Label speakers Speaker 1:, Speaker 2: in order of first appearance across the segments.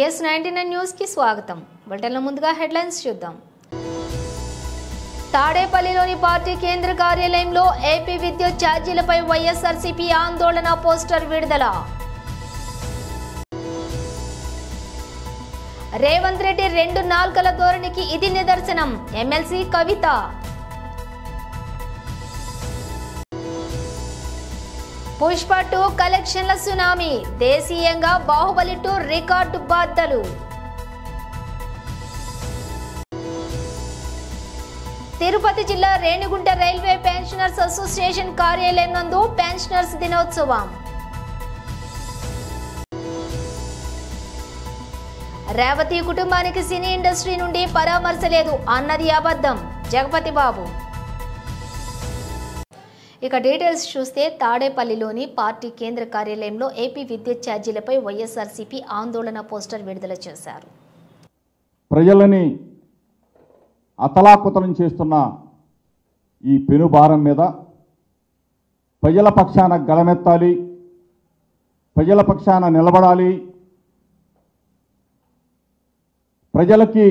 Speaker 1: KS99 news కి స్వాగతం. బులెటిన్లో ముందుగా హెడ్లైన్స్ చూద్దాం. తాడేపల్లిలోని పార్టీ కేంద్ర కార్యాలయంలో ఏపీ విద్యుత్ ఛార్జీలపై వైఎస్ఆర్సీపీ ఆందోళన పోస్టర్ విడుదల. రేవంత్ రెడ్డి 2 నాల్కల ధోరణికి ఇది నిదర్శనం. ఎమ్మెల్సీ కవిత. పుష్ప 2 కలెక్షన్ల సునామీ. దేశీయంగా బాహుబలి 2 రికార్డు బాద్దలు. తిరుపతి జిల్లా రేణిగుంట రైల్వే పెన్షనర్స్ అసోసియేషన్ కార్యాలయం నందు పెన్షనర్స్ దినోత్సవం. రేవతి కుటుంబానికి సినీ ఇండస్ట్రీ నుండి పరామర్శ లేదు అన్నది అబద్ధం. జగపతి బాబు. ఇక డీటెయిల్స్ చూస్తే తాడేపల్లిలోని పార్టీ కేంద్ర కార్యాలయంలో ఏపీ విద్యుత్ ఛార్జీలపై వైఎస్ఆర్సీపీ ఆందోళన పోస్టర్ విడుదల చేశారు.
Speaker 2: ప్రజలని అతలాకుతలం చేస్తున్న ఈ పెనుభారం మీద ప్రజల పక్షాన గళమెత్తాలి, ప్రజల పక్షాన నిలబడాలి, ప్రజలకి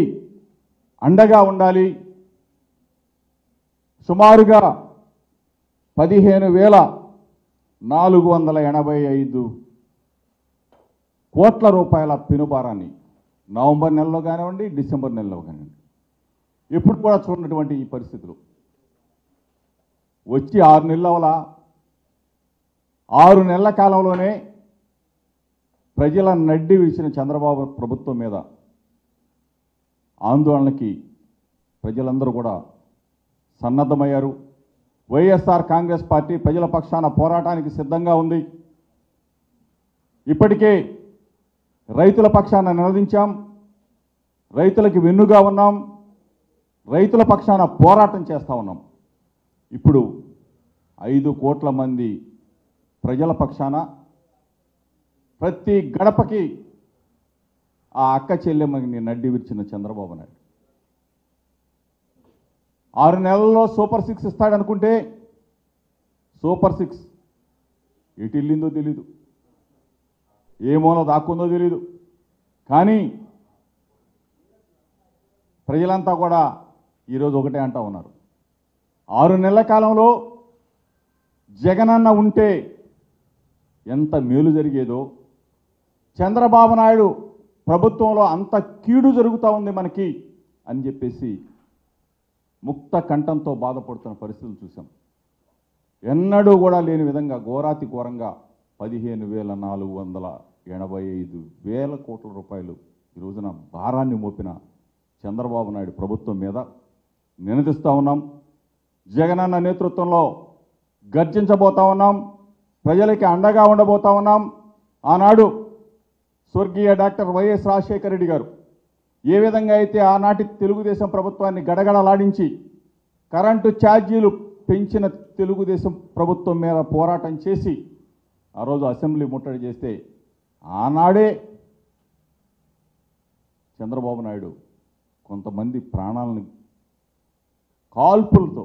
Speaker 2: అండగా ఉండాలి. సుమారుగా 15,485 కోట్ల రూపాయల పెనుభారాన్ని నవంబర్ నెలలో కానివ్వండి, డిసెంబర్ నెలలో కానివ్వండి, ఎప్పుడు కూడా చూడనటువంటి ఈ పరిస్థితులు వచ్చి 6 నెలల కాలంలోనే ప్రజల నడ్డి విరిచిన చంద్రబాబు ప్రభుత్వం మీద ఆందోళనకి ప్రజలందరూ కూడా సన్నద్ధమయ్యారు. వైఎస్ఆర్ కాంగ్రెస్ పార్టీ ప్రజల పక్షాన పోరాటానికి సిద్ధంగా ఉంది. ఇప్పటికే రైతుల పక్షాన నిలదించాం, రైతులకి వెన్నుగా ఉన్నాం, రైతుల పక్షాన పోరాటం చేస్తూ ఉన్నాం. ఇప్పుడు 5 కోట్ల మంది ప్రజల పక్షాన ప్రతి గడపకి ఆ అక్క చెల్లెమ్మని నడ్డి విరిచిన చంద్రబాబు నాయుడు 6 నెలల్లో సూపర్ 6 ఇస్తాడనుకుంటే సూపర్ 6 ఎటు వెళ్ళిందో తెలీదు, ఏ మూల దాక్కుందో తెలీదు. కానీ ప్రజలంతా కూడా ఈరోజు ఒకటే అంటూ ఉన్నారు, 6 నెలల కాలంలో జగనన్న ఉంటే ఎంత మేలు జరిగేదో, చంద్రబాబు నాయుడు ప్రభుత్వంలో అంత కీడు జరుగుతూ ఉంది మనకి అని చెప్పేసి ముక్త కంఠంతో బాధపడుతున్న పరిస్థితులు చూసాం. ఎన్నడూ కూడా లేని విధంగా ఘోరాతి ఘోరంగా 15,485 కోట్ల రూపాయలు ఈ రోజున భారాన్ని మోపిన చంద్రబాబు నాయుడు ప్రభుత్వం మీద నినదిస్తూ ఉన్నాం. జగనన్న నేతృత్వంలో గర్జించబోతా ఉన్నాం, ప్రజలకి అండగా ఉండబోతా ఉన్నాం. ఆనాడు స్వర్గీయ డాక్టర్ వైఎస్ రాజశేఖర రెడ్డి గారు ఏ విధంగా అయితే ఆనాటి తెలుగుదేశం ప్రభుత్వాన్ని గడగడలాడించి కరెంటు ఛార్జీలు పెంచిన తెలుగుదేశం ప్రభుత్వం మీద పోరాటం చేసి ఆ రోజు అసెంబ్లీ ముట్టడి చేస్తే ఆనాడే చంద్రబాబు నాయుడు కొంతమంది ప్రాణాలను కాల్పులతో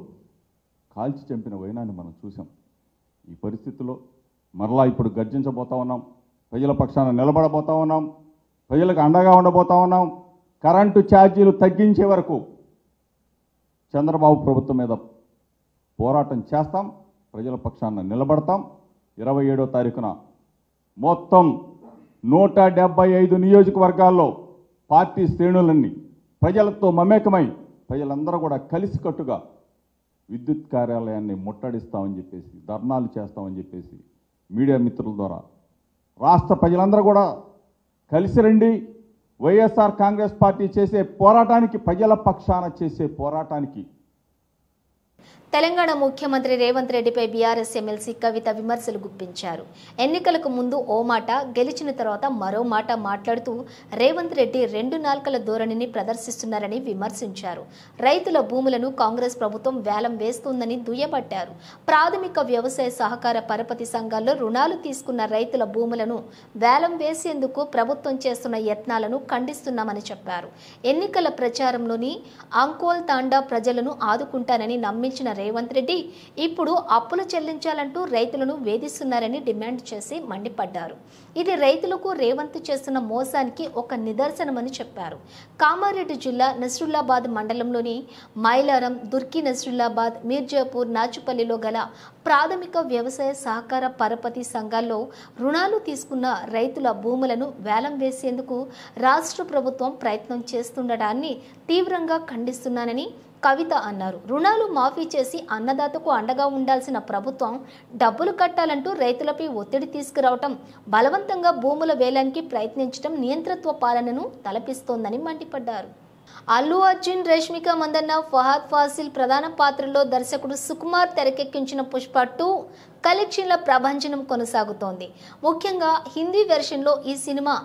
Speaker 2: కాల్చి చంపిన వైనాన్ని మనం చూసాం. ఈ పరిస్థితుల్లో మరలా ఇప్పుడు గర్జించబోతా ఉన్నాం, ప్రజల పక్షాన నిలబడబోతా ఉన్నాం, ప్రజలకు అండగా ఉండబోతా ఉన్నాం. కరెంటు ఛార్జీలు తగ్గించే వరకు చంద్రబాబు ప్రభుత్వం మీద పోరాటం చేస్తాం, ప్రజల పక్షాన నిలబడతాం. 27వ తారీఖున మొత్తం 175 నియోజకవర్గాల్లో పార్టీ శ్రేణులన్నీ ప్రజలతో మమేకమై ప్రజలందరూ కూడా కలిసికట్టుగా విద్యుత్ కార్యాలయాన్ని ముట్టడిస్తామని చెప్పేసి, ధర్నాలు చేస్తామని చెప్పేసి మీడియా మిత్రుల ద్వారా రాష్ట్ర ప్రజలందరూ కూడా కలిసి రండి. వైఎస్ఆర్ కాంగ్రెస్ పార్టీ చేసే పోరాటానికి, ప్రజల పక్షాన చేసే పోరాటానికి
Speaker 1: తెలంగాణ ముఖ్యమంత్రి రేవంత్ రెడ్డిపై బీఆర్ఎస్ ఎమ్మెల్సీ కవిత విమర్శలు గుప్పించారు. ఎన్నికలకు ముందు ఓ మాట, గెలిచిన తర్వాత మరో మాట మాట్లాడుతూ రేవంత్ రెడ్డి 2 నాల్కల ధోరణిని ప్రదర్శిస్తున్నారని విమర్శించారు. రైతుల భూములను కాంగ్రెస్ ప్రభుత్వం వేలం వేస్తుందని దుయ్యబట్టారు. ప్రాథమిక వ్యవసాయ సహకార పరపతి సంఘాల్లో రుణాలు తీసుకున్న రైతుల భూములను వేలం వేసేందుకు ప్రభుత్వం చేస్తున్న యత్నాలను ఖండిస్తున్నామని చెప్పారు. ఎన్నికల ప్రచారంలోని అంకోల్ తాండా ప్రజలను ఆదుకుంటానని నమ్మించి గెలిచిన రేవంత్ రెడ్డి ఇప్పుడు అప్పులు చెల్లించాలంటూ రైతులను వేధిస్తున్నారని డిమాండ్ చేసి మండిపడ్డారు. ఇది రైతులకు రేవంత్ చేస్తున్న మోసానికి ఒక నిదర్శనమని చెప్పారు. కామారెడ్డి జిల్లా నస్రుల్లాబాద్ మండలంలోని మైలారం, దుర్కి నస్రుల్లాబాద్, మీర్జాపూర్, నాచుపల్లిలో గల ప్రాథమిక వ్యవసాయ సహకార పరపతి సంఘాల్లో రుణాలు తీసుకున్న రైతుల భూములను వేలం వేసేందుకు రాష్ట్ర ప్రభుత్వం ప్రయత్నం చేస్తుండడాన్ని తీవ్రంగా ఖండిస్తున్నానని కవిత అన్నారు. రుణాలు మాఫీ చేసి అన్నదాతకు అండగా ఉండాల్సిన ప్రభుత్వం డబ్బులు కట్టాలంటూ రైతులపై ఒత్తిడి తీసుకురావటం, బలవంతంగా భూముల వేలానికి ప్రయత్నించడం నియంతృత్వ పాలనను తలపిస్తోందని మండిపడ్డారు. అల్లు అర్జున్, రష్మిక మందన్న, ఫహద్ ఫాసిల్ ప్రధాన పాత్రలో దర్శకుడు సుకుమార్ తెరకెక్కించిన పుష్ప 2 కలెక్షన్ల ప్రభంజనం కొనసాగుతోంది. ముఖ్యంగా హిందీ వెర్షన్లో ఈ సినిమా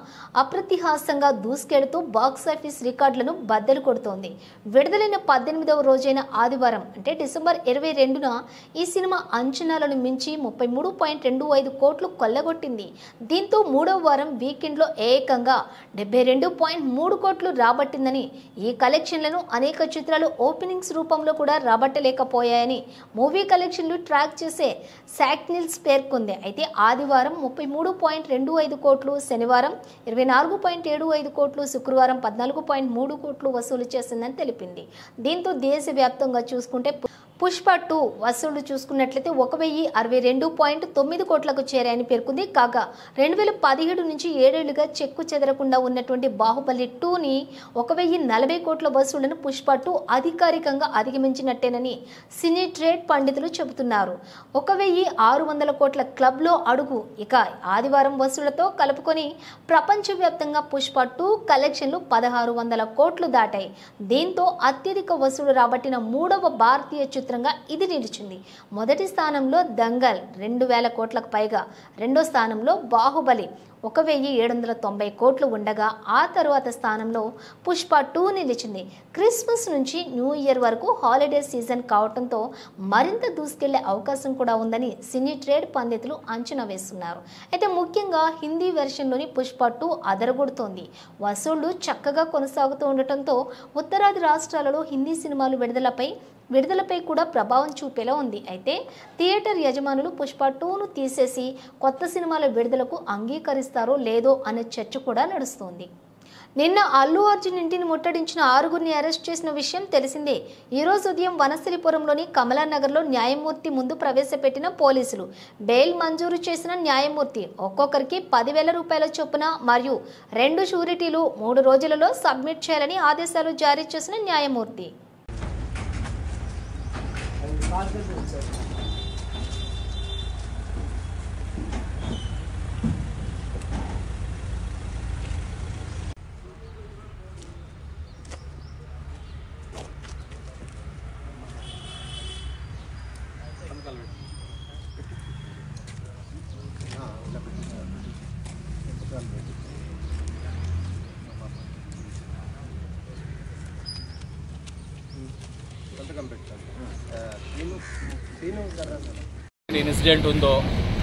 Speaker 1: అప్రతిహాసంగా దూసుకెడుతూ బాక్సాఫీస్ రికార్డులను బద్దలు కొడుతోంది. విడుదలైన 18వ రోజైన ఆదివారం అంటే డిసెంబర్ 22న ఈ సినిమా అంచనాలను మించి 33.25 కోట్లు కొల్లగొట్టింది. దీంతో 3వ వారం వీకెండ్లో ఏకంగా 72.3 కోట్లు రాబట్టిందని, ఈ కలెక్షన్లను అనేక చిత్రాలు ఓపెనింగ్స్ రూపంలో కూడా రాబట్టలేకపోయాయని మూవీ కలెక్షన్లు ట్రాక్ చేసే శాక్నిల్స్ పేర్కొంది. అయితే ఆదివారం 33.25 కోట్లు, శనివారం 24.75 కోట్లు, శుక్రవారం 14.3 కోట్లు వసూలు చేసిందని తెలిపింది. దీంతో దేశవ్యాప్తంగా చూసుకుంటే పుష్ప 2 వసూళ్లు చూసుకున్నట్లయితే 1062.9 కోట్లకు చేరాయని పేర్కొంది. కాగా 2017 నుంచి 7 ఏళ్లుగా చెక్కు చెదరకుండా ఉన్నటువంటి బాహుబలి 2ని 1040 కోట్ల వసూళ్లను పుష్ప 2 అధికారికంగా అధిగమించినట్టేనని సినీ ట్రేడ్ పండితులు చెబుతున్నారు. 1600 కోట్ల క్లబ్లో అడుగు. ఇక ఆదివారం వసూళ్లతో కలుపుకొని ప్రపంచవ్యాప్తంగా పుష్ప 2 కలెక్షన్లు 1600 కోట్లు దాటాయి. దీంతో అత్యధిక వసూలు రాబట్టిన 3వ భారతీయ చిత్రంగా ఇది నిలిచింది. మొదటి స్థానంలో దంగల్ 2000 కోట్లకు పైగా, రెండో స్థానంలో బాహుబలి 1790 కోట్లు ఉండగా ఆ తరువాత స్థానంలో పుష్ప 2 నిలిచింది. క్రిస్మస్ నుంచి న్యూ ఇయర్ వరకు హాలిడే సీజన్ కావడంతో మరింత దూసుకెళ్లే అవకాశం కూడా ఉందని సినీ ట్రేడ్ పండితులు అంచనా వేస్తున్నారు. అయితే ముఖ్యంగా హిందీ వెర్షన్లోని పుష్ప 2 అదరగొడుతోంది. వసూళ్లు చక్కగా కొనసాగుతూ ఉండటంతో ఉత్తరాది రాష్ట్రాలలో హిందీ సినిమాలు విడుదలపై కూడా ప్రభావం చూపేలా ఉంది. అయితే థియేటర్ యజమానులు పుష్ప 2ను తీసేసి కొత్త సినిమాల విడుదలకు అంగీకరిస్తారో లేదో అనే చర్చ కూడా నడుస్తోంది. నిన్న అల్లు అర్జున్ ఇంటిని ముట్టడించిన 6గురిని అరెస్ట్ చేసిన విషయం తెలిసిందే. ఈ రోజు ఉదయం వనస్థలిపురంలోని కమలానగర్లో న్యాయమూర్తి ముందు ప్రవేశపెట్టిన పోలీసులు బెయిల్ మంజూరు చేసిన న్యాయమూర్తి ఒక్కొక్కరికి 10,000 రూపాయల చొప్పున మరియు 2 షూరిటీలు 3 రోజులలో సబ్మిట్ చేయాలని ఆదేశాలు జారీ చేసిన న్యాయమూర్తి
Speaker 3: ఇన్సిడెంట్ ఉందో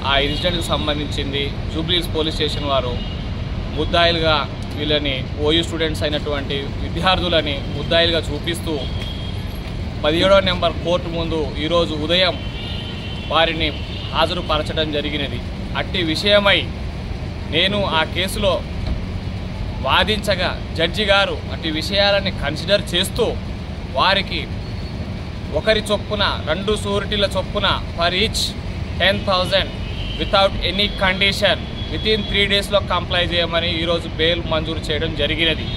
Speaker 3: ఆ ఇన్సిడెంట్కి సంబంధించింది జూబ్లీహిల్స్ పోలీస్ స్టేషన్ వారు ముద్దాయిలుగా వీళ్ళని ఓయూ స్టూడెంట్స్ అయినటువంటి విద్యార్థులని ముద్దాయిలుగా చూపిస్తూ 17వ నెంబర్ కోర్టు ముందు ఈరోజు ఉదయం వారిని హాజరుపరచడం జరిగినది. అట్టి విషయమై నేను ఆ కేసులో వాదించగా జడ్జి గారు అట్టి విషయాలని కన్సిడర్ చేస్తూ వారికి ఒకరి చొప్పున 2 షూరిటీల చొప్పున for each 10,000 without any condition within 3 డేస్లో కంప్లై చేయమని ఈరోజు బెయిల్ మంజూరు చేయడం జరిగినది.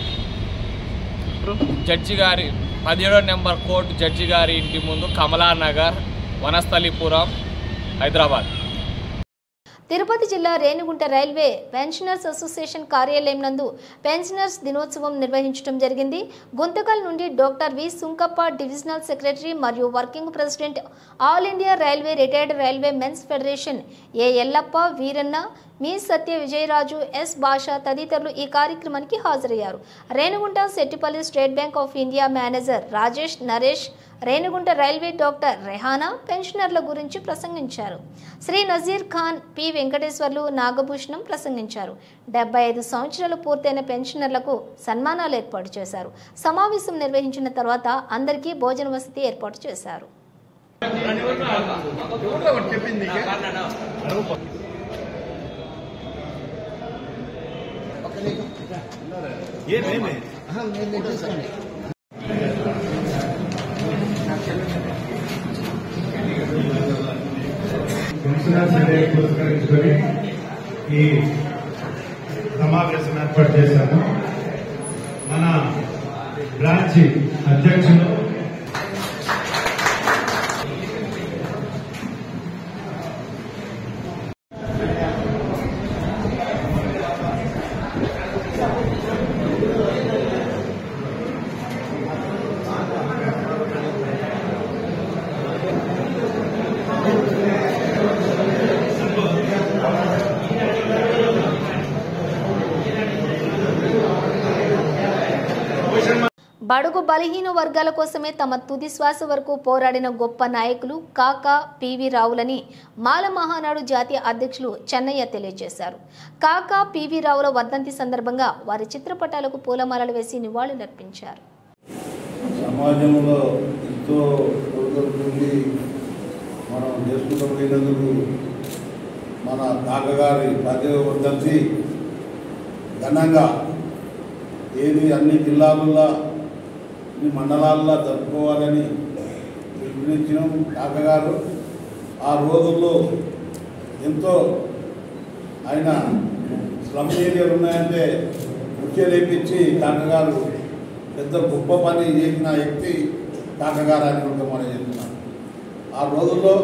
Speaker 3: జడ్జి గారి 17వ నెంబర్ కోర్టు జడ్జి గారి ఇంటి ముందు కమలానగర్, వనస్థలిపురం, హైదరాబాద్.
Speaker 1: తిరుపతి జిల్లా రేణిగుంట రైల్వే పెన్షనర్స్ అసోసియేషన్ కార్యాలయం నందు పెన్షనర్స్ దినోత్సవం నిర్వహించడం జరిగింది. గుంతకల్ నుండి doctor V Sunkappa, divisional secretary మరియు working president, all India railway retired railway men's federation A Yellappa, Veeranna, మీ సత్య విజయరాజు, ఎస్ భాష తదితరులు ఈ కార్యక్రమానికి హాజరయ్యారు. Renigunta Settipalli State Bank of India manager Rajesh Naresh, Renigunta railway doctor Rehana పెన్షనర్ల గురించి ప్రసంగించారు. శ్రీ నజీర్ ఖాన్, పి వెంకటేశ్వర్లు, నాగభూషణం ప్రసంగించారు. 75 సంవత్సరాలు పూర్తయిన పెన్షనర్లకు సన్మానాలు ఏర్పాటు చేశారు. సమావేశం నిర్వహించిన తర్వాత అందరికీ భోజన వసతి ఏర్పాటు చేశారు.
Speaker 4: పురస్కరించుకొని ఈ సమావేశం ఏర్పాటు చేశాము. మన బ్రాంచ్ అధ్యక్షులు
Speaker 1: బడుగు బలహీన వర్గాల కోసమే తమ తుది శ్వాస వరకు పోరాడిన గొప్ప నాయకులు కాకా పివి రావులని మాల మహానాడు జాతీయ అధ్యక్షులు చెన్నయ్య తెలియజేశారు. కాకా పివి రావుల వర్ధంతి సందర్భంగా వారి చిత్రపటాలకు పూలమాలలు వేసి నివాళులర్పించారు.
Speaker 5: సమాజంలో ఎంతో నుండి మనం చేసుకుంటూ మన కాకగారి 10వ వర్ధంతి ఘనంగా ఏది అన్ని జిల్లాలలో ఈ మండలాల్లో జరుపుకోవాలని పిలుపునిచ్చినాం. కాకగారు ఆ రోజుల్లో ఎంతో ఆయన స్లమ్ ఏరియాలు ఉన్నాయంటే ముఖ్యలేపించి కాకగారు పెద్ద గొప్ప పని చేసిన వ్యక్తి కాకగారు అని కూడా మనం చెప్తున్నాం. ఆ రోజుల్లో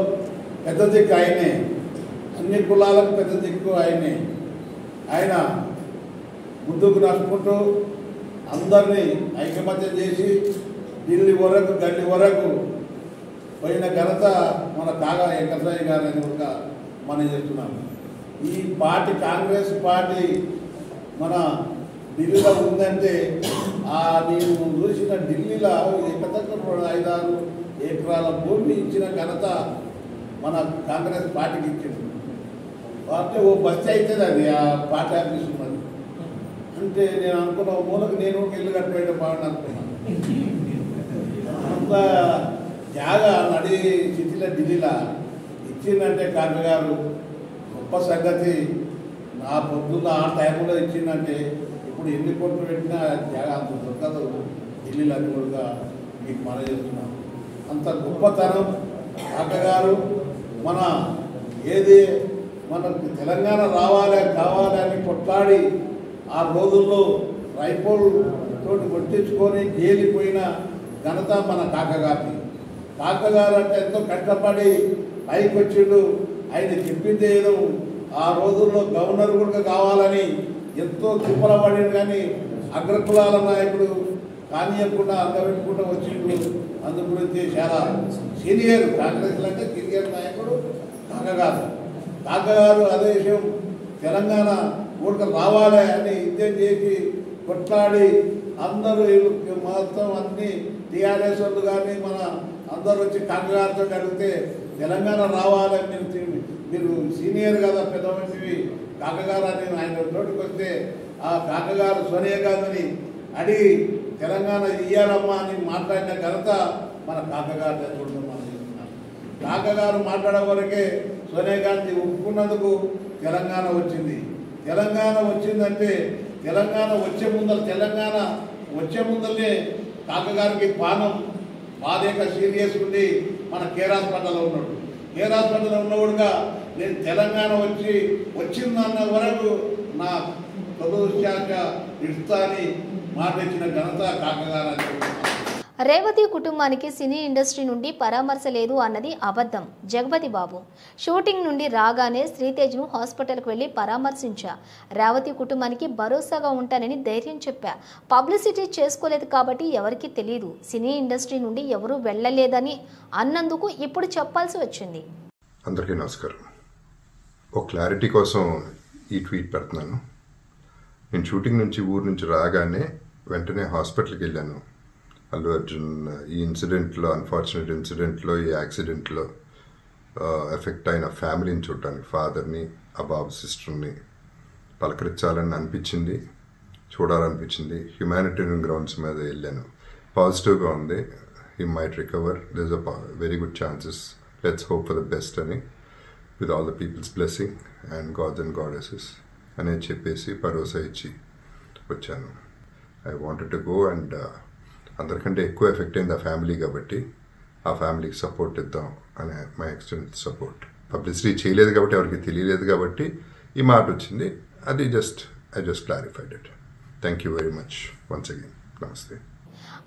Speaker 5: పెద్ద దిక్కు ఆయనే, అన్ని కులాలకు పెద్ద దిక్కు ఆయనే. ఆయన ముందుకు నడుచుకుంటూ అందరినీ ఐకమత్యం చేసి ఢిల్లీ వరకు గల్లీ వరకు పోయిన ఘనత మన కాగా వెంకటరాయ గారు అని కూడా మనం చేస్తున్నాము. ఈ పార్టీ కాంగ్రెస్ పార్టీ మన ఢిల్లీలో ఉందంటే నేను చూసిన ఢిల్లీలో ఎక్కడెక్కడ 5-6 ఎకరాల భూమి ఇచ్చిన ఘనత మన కాంగ్రెస్ పార్టీకి ఇచ్చింది. అంటే ఓ బస్సు అవుతుంది అది ఆ పార్టీ ఆఫీస్ ఉన్నది అంటే నేను అనుకున్న మూలకు నేను ఇల్లు కట్టిపోయితే బాగుంది అనుకున్నాను. అంత జాగా నడి సిటీలో ఢిల్లీలో ఇచ్చిందంటే కాకగారు గొప్ప సంగతి. నా పొద్దున్న ఆ టైంలో ఇచ్చిందంటే ఇప్పుడు ఎన్ని కోట్లు పెట్టినా జాగా అంత దొరకదు ఢిల్లీలో అని కూడా మీకు మనం చేస్తున్నాను. అంత గొప్పతనం కాకగారు. మన ఏది మనకు తెలంగాణ కావాలి అని కొట్లాడి ఆ రోజుల్లో రైఫోల్తోటి కొట్టించుకొని జైలిపోయిన ఘనత మన కాకగారి. కాకగారు అంటే ఎంతో కష్టపడి పైకి వచ్చిండు. ఆయన చెప్పింది ఏదో ఆ రోజుల్లో గవర్నర్ కూడా కావాలని ఎంతో తిప్పలపడిండు, కానీ అగ్రకులాల నాయకుడు కానీయకుండా అందబెట్టుకుంటూ వచ్చిండు. అందు గురించి చాలా సీనియర్ కాంగ్రెస్ అంటే సీనియర్ నాయకుడు కాకగారు. కాకగారు అదే విషయం తెలంగాణ ఊరికి రావాలి అని యుద్ధం చేసి కొట్లాడి అందరూ మొత్తం అన్ని టీఆర్ఎస్ వాళ్ళు కానీ మన అందరూ వచ్చి కాకగారితో అడిగితే తెలంగాణ రావాలని మీరు సీనియర్ కదా పెద్ద మనిషివి కాకగారు అని ఆయన నోటికి వస్తే ఆ కాకగారు సోనియా గాంధీని అడిగి తెలంగాణ ఇయ్యాలమ్మా అని మాట్లాడిన ఘనత మన కాకగారు చూడడం మనం చెప్తున్నాం. కాకగారు మాట్లాడే వరకే సోనియా గాంధీ ఒప్పుకున్నందుకు తెలంగాణ వచ్చింది. తెలంగాణ వచ్చిందంటే తెలంగాణ వచ్చే ముందరనే కాకగారికి బాధేక సీరియస్ ఉండి మన కేర్ హాస్పిటల్లో ఉన్నాడు. కేర్ హాస్పిటల్లో ఉన్నవాడుగా నేను తెలంగాణ వచ్చిందన్న వరకు నా తొలి శాఖ ఇస్తా అని మాట ఇచ్చిన ఘనత కాకగారు అని.
Speaker 1: రేవతి కుటుంబానికి సినీ ఇండస్ట్రీ నుండి పరామర్శ లేదు అన్నది అబద్ధం. జగపతి బాబు షూటింగ్ నుండి రాగానే శ్రీతేజ్ను హాస్పిటల్కి వెళ్లి పరామర్శించా. రేవతి కుటుంబానికి భరోసాగా ఉంటానని ధైర్యం చెప్పా. పబ్లిసిటీ చేసుకోలేదు కాబట్టి ఎవరికీ తెలియదు. సినీ ఇండస్ట్రీ నుండి ఎవరూ వెళ్లలేదని అన్నందుకు ఇప్పుడు చెప్పాల్సి వచ్చింది.
Speaker 6: అందరికీ నమస్కారం. ఒక క్లారిటీ కోసం ఈ ట్వీట్ పెడుతున్నాను. నేను షూటింగ్ నుంచి ఊరు నుంచి రాగానే వెంటనే హాస్పిటల్కి వెళ్ళాను. అల్లు అర్జున్ ఈ ఇన్సిడెంట్లో, అన్ఫార్చునేట్ ఇన్సిడెంట్లో, ఈ యాక్సిడెంట్లో ఎఫెక్ట్ అయిన ఫ్యామిలీని చూడటానికి, ఫాదర్ని, ఆ బాబు సిస్టర్ని పలకరించాలని అనిపించింది, చూడాలనిపించింది. హ్యుమానిటేరియన్ గ్రౌండ్స్ మీద వెళ్ళాను. పాజిటివ్గా ఉంది. he might recover. There's a very good chances. Let's hope for the best అని with all the people's blessing and gods and goddesses అని చెప్పేసి భరోసా ఇచ్చి వచ్చాను. I wanted to go and అందరికంటే ఎక్కువ ఎఫెక్ట్ అయింది ఆ ఫ్యామిలీ కాబట్టి ఆ ఫ్యామిలీకి సపోర్ట్ ఇద్దాం అనే మై ఎక్స్టెంట్ సపోర్ట్. పబ్లిసిటీ చేయలేదు కాబట్టి ఎవరికి తెలియలేదు కాబట్టి ఈ మాట వచ్చింది. అది I just clarified it. Thank you very much once again. Namaste.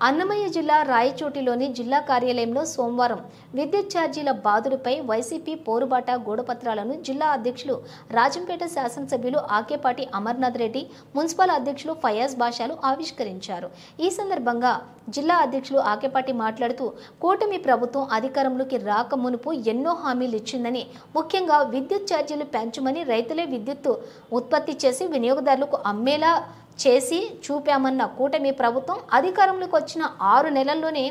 Speaker 1: Annamayya జిల్లా రాయచోటిలోని జిల్లా కార్యాలయంలో సోమవారం విద్యుత్ ఛార్జీల బాధులపై వైసీపీ పోరుబాట గోడపత్రాలను జిల్లా అధ్యక్షులు రాజంపేట శాసనసభ్యులు ఆకేపాటి అమర్నాథ్ రెడ్డి, మున్సిపల్ అధ్యక్షులు ఫయాజ్ బాషాలు ఆవిష్కరించారు. ఈ సందర్భంగా జిల్లా అధ్యక్షులు ఆకేపాటి మాట్లాడుతూ కూటమి ప్రభుత్వం అధికారంలోకి రాక మునుపు ఎన్నో హామీలు ఇచ్చిందని, ముఖ్యంగా విద్యుత్ ఛార్జీలు పెంచమని, రైతులే విద్యుత్ ఉత్పత్తి చేసి వినియోగదారులకు అమ్మేలా చేసి చూపామన్న కూటమి ప్రభుత్వం అధికారంలోకి వచ్చిన 6 నెలల్లోనే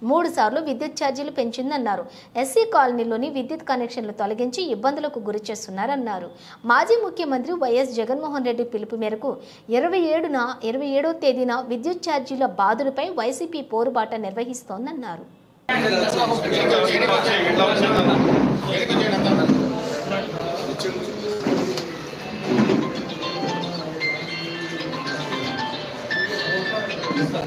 Speaker 1: 3 సార్లు విద్యుత్ ఛార్జీలు పెంచిందన్నారు. ఎస్సీ కాలనీలోని విద్యుత్ కనెక్షన్లు తొలగించి ఇబ్బందులకు గురి చేస్తున్నారన్నారు. మాజీ ముఖ్యమంత్రి వైఎస్ జగన్మోహన్ రెడ్డి పిలుపు మేరకు 27వ తేదీన విద్యుత్ ఛార్జీల బాధులపై వైసీపీ పోరుబాట నిర్వహిస్తోందన్నారు.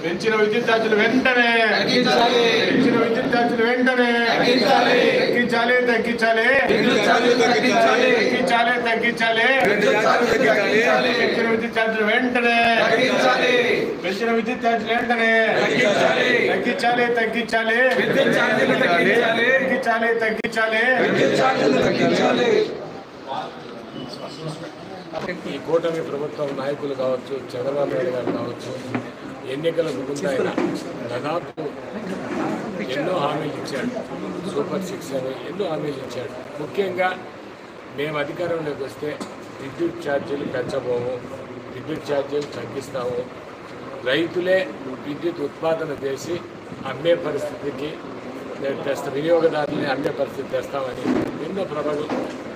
Speaker 7: పెంచిన విద్యుత్ ఛార్జీలు వెంటనే తగ్గించాలి. పెంచిన విద్యుత్ ఛార్జీలు వెంటనే తగ్గించాలి. తగ్గించాలి తగ్గించాలి తగ్గించాలి తగ్గించాలి. పెంచిన విద్యుత్ ఛార్జీలు వెంటనే తగ్గించాలి. పెంచిన విద్యుత్ ఛార్జీలు వెంటనే తగ్గించాలి. తగ్గించాలి తగ్గించాలి తగ్గించాలి తగ్గించాలి. ఈ కూటమి ప్రభుత్వం నాయకులు కావచ్చు, చంద్రబాబు నాయుడు గారు కావచ్చు, ఎన్నికలకు ముందు ఆయన దాదాపు ఎన్నో హామీలు ఇచ్చాడు. సూపర్ 6 అని ఎన్నో హామీలు ఇచ్చాడు. ముఖ్యంగా మేము అధికారంలోకి వస్తే విద్యుత్ ఛార్జీలు పెంచబోము, విద్యుత్ ఛార్జీలు తగ్గిస్తాము, రైతులే విద్యుత్ ఉత్పాదన చేసి అమ్మే పరిస్థితికి వినియోగదారులని అమ్మే పరిస్థితి తెస్తామని ఎన్నో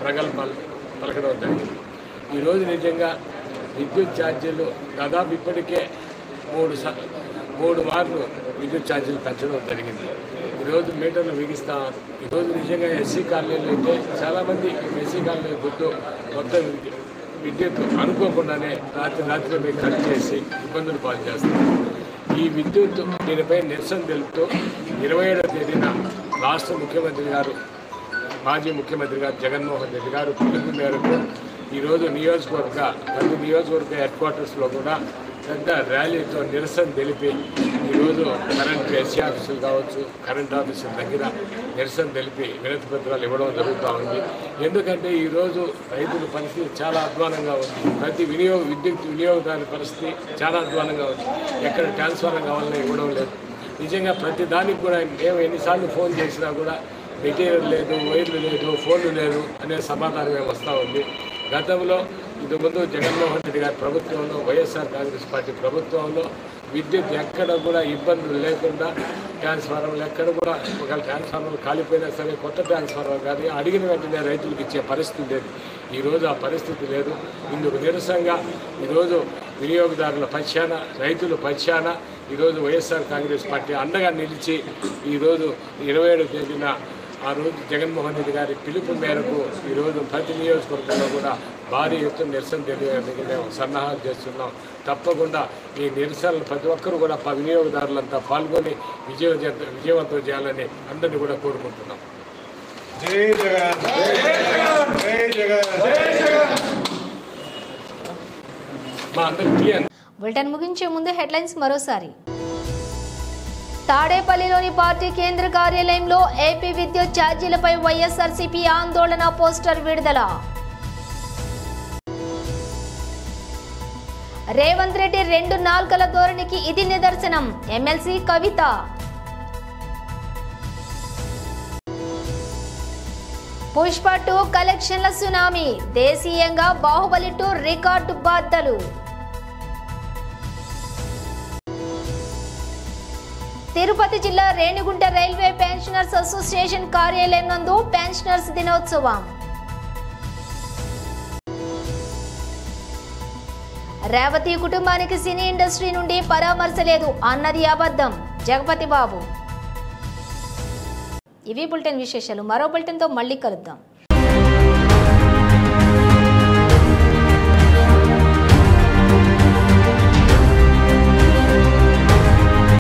Speaker 7: ప్రగల్భాలు పలకడం జరిగింది. ఈరోజు నిజంగా విద్యుత్ ఛార్జీలు దాదాపు ఇప్పటికే 3 మార్లు విద్యుత్ ఛార్జీలు పెంచడం జరిగింది. ఈరోజు మీటర్లు బిగిస్తాం. ఈరోజు నిజంగా ఎస్సీ కాలనీలో అయితే చాలామంది ఎస్సీ కాలనీ గుర్తు మొత్తం విద్యుత్ అనుకోకుండానే రాత్రి కట్ చేసి ఇబ్బందులు పాలు చేస్తారు. ఈ విద్యుత్ దీనిపై నిరసన తెలుపుతూ 27వ తేదీన రాష్ట్ర ముఖ్యమంత్రి గారు, మాజీ ముఖ్యమంత్రి గారు జగన్మోహన్ రెడ్డి గారు పిలుపు మేరకు ఈరోజు ప్రతి నియోజకవర్గ హెడ్ క్వార్టర్స్లో కూడా పెద్ద ర్యాలీతో నిరసన తెలిపి ఈరోజు కరెంట్ ఎస్సీ ఆఫీసులు కావచ్చు, కరెంట్ ఆఫీసుల దగ్గర నిరసన తెలిపి వినతి పత్రాలు ఇవ్వడం జరుగుతూ ఉంది. ఎందుకంటే ఈరోజు రైతుల పరిస్థితి చాలా అధ్వానంగా ఉంది. ప్రతి విద్యుత్ వినియోగదారుల పరిస్థితి చాలా అధ్వానంగా ఉంది. ఎక్కడ ట్రాన్స్ఫార్మర్ కావాలన్నా ఇవ్వడం లేదు. నిజంగా ప్రతి దానికి కూడా మేము ఎన్నిసార్లు ఫోన్ చేసినా కూడా మెటీరియల్ లేదు, వైర్లు లేదు, ఫోన్లు లేదు అనే సమాధానమే వస్తూ ఉంది. గతంలో ఇంతకుముందు జగన్మోహన్ రెడ్డి గారి ప్రభుత్వంలో, వైఎస్ఆర్ కాంగ్రెస్ పార్టీ ప్రభుత్వంలో విద్యుత్ ఎక్కడ కూడా ఇబ్బందులు లేకుండా ట్రాన్స్ఫార్మర్లు ఎక్కడ కూడా ఒకవేళ ట్రాన్స్ఫార్మర్లు కాలిపోయినా సరే కొత్త ట్రాన్స్ఫార్మర్ కానీ అడిగిన వెంటనే రైతులకు ఇచ్చే పరిస్థితి లేదు. ఈరోజు ఆ పరిస్థితి లేదు. ఇందుకు నిరసనగా ఈరోజు వినియోగదారుల పక్షాన, రైతుల పక్షాన ఈరోజు వైఎస్ఆర్ కాంగ్రెస్ పార్టీ అండగా నిలిచి ఈరోజు 27వ తేదీన ఆ రోజు జగన్మోహన్ రెడ్డి గారి పిలుపు మేరకు ఈరోజు ప్రతి నియోజకవర్గంలో కూడా భారీ ఎత్తున నిరసన తెలియడానికి మేము సన్నాహాలు చేస్తున్నాం. తప్పకుండా ఈ నిరసనలు ప్రతి ఒక్కరు కూడా వినియోగదారులంతా పాల్గొని విజయవంతం చేయాలని అందరినీ కూడా కోరుకుంటున్నాం.
Speaker 4: జై జగన్, జై జగన్, జై జగన్.
Speaker 7: మా అందరికీ
Speaker 1: బులెటిన్ ముగించే ముందు హెడ్లైన్స్ మరోసారి. తాడేపల్లిలోని పార్టీ కేంద్ర కార్యాలయంలో ఏపీ విద్యుత్ ఛార్జీలపై వైఎస్ఆర్సీపీ ఆందోళన పోస్టర్ విడుదల. రేవంత్ రెడ్డి 2 నాల్కల ధోరణికి ఇది నిదర్శనం, ఎమ్మెల్సీ కవిత. పుష్ప 2 కలెక్షన్ల సునామీ, దేశీయంగా బాహుబలి 2 రికార్డు బద్దలు. తిరుపతి జిల్లా రేణిగుంట రైల్వే పెన్షనర్స్ అసోసియేషన్ కార్యాలయం నందు పెన్షనర్స్ దినోత్సవం. రేవతి కుటుంబానికి సినీ ఇండస్ట్రీ నుండి పరామర్శ లేదు అన్నది అబద్ధం, జగపతి బాబు. ఇవి బులెటిన్ విశేషాలు. మరో బులెటిన్తో మళ్ళీ కలుద్దాం.